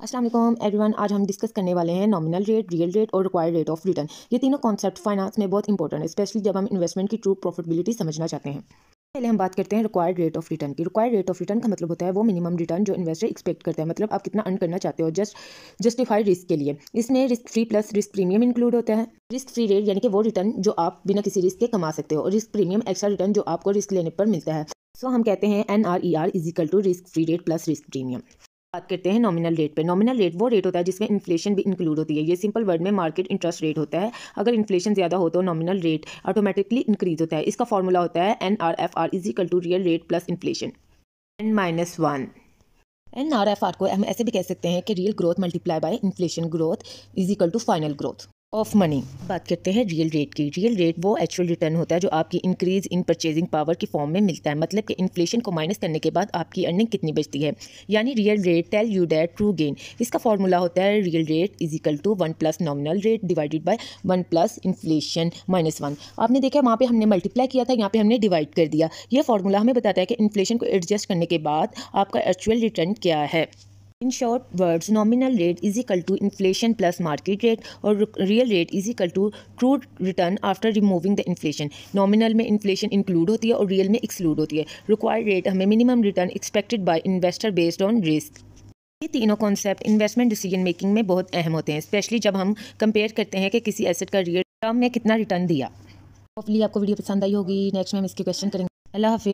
अस्सलाम वालेकुम एवरीवन। आज हम डिस्कस करने वाले हैं नॉमिनल रेट, रियल रेट और रिक्वायर्ड रेट ऑफ रिटर्न। ये तीनों कॉन्सेप्ट फाइनेंस में बहुत इंपॉर्टेंट है, स्पेशली जब हम इन्वेस्टमेंट की ट्रू प्रॉफिटेबिलिटी समझना चाहते हैं। पहले हम बात करते हैं रिक्वायर्ड रेट ऑफ रिटर्न की। रिक्वायर्ड रेट ऑफ रिटर्न का मतलब होता है वो मिनिमम रिटर्न जो इन्वेस्टर एक्सपेक्ट करता है, मतलब आप कितना अर्न करना चाहते हो जस्टिफाइड रिस्क के लिए। इसमें risk free plus risk premium include होता है। रिस्क फ्री रेट यानी कि वो रिटर्न जो आप बिना किसी रिस्क के कमा सकते हो, और रिस्क प्रीमियम एक्स्ट्रा रिटर्न जो आपको रिस्क लेने पर मिलता है। सो हम कहते हैं NRER is equal to risk free rate plus risk premium. बात करते हैं नॉमिनल रेट पे। नॉमिनल रेट वो रेट होता है जिसमें इन्फ्लेशन भी इंक्लूड होती है। ये सिंपल वर्ड में मार्केट इंटरेस्ट रेट होता है। अगर इन्फ्लेशन ज़्यादा हो तो नॉमिनल रेट ऑटोमेटिकली इंक्रीज होता है। इसका फॉर्मूला होता है NRFR is equal to real rate plus inflation N-1। NRFR को हम ऐसे भी कह सकते हैं कि real growth multiply by inflation growth is equal to final growth of money. बात करते हैं रियल रेट की। रियल रेट वो एक्चुअल रिटर्न होता है जो आपकी इंक्रीज इन परचेजिंग पावर की फॉर्म में मिलता है, मतलब कि इन्फ्लेशन को माइनस करने के बाद आपकी अर्निंग कितनी बचती है, यानी real rate tell you that true gain. इसका फॉर्मूला होता है real rate is equal to 1 plus nominal rate divided by 1 plus inflation -1। आपने देखा वहाँ पे हमने मल्टीप्लाई किया था, यहाँ पे हमने डिवाइड कर दिया। ये फॉर्मूला हमें बताता है कि इन्फ्लेशन को एडजस्ट करने के बाद आपका एक्चुअल रिटर्न क्या है। In short words, nominal rate is equal to inflation plus market rate, और real rate is equal to true return after removing the inflation. Nominal में इन्फ्लेशन इंक्लूड होती है और रियल में एक्सक्लूड होती है। रिक्वायर्ड रेट हमें minimum return expected by investor based on risk. ये तीनों कॉन्सेप्ट इन्वेस्टमेंट डिसीजन मेकिंग में बहुत अहम होते हैं, स्पेशली जब हम कंपेयर करते हैं कि किसी एसेट का रियल टर्म में कितना रिटर्न दिया। होपफुली आपको वीडियो पसंद आई होगी। नेक्स्ट में हम इसके क्वेश्चन करेंगे। अल्लाह हाफिज़।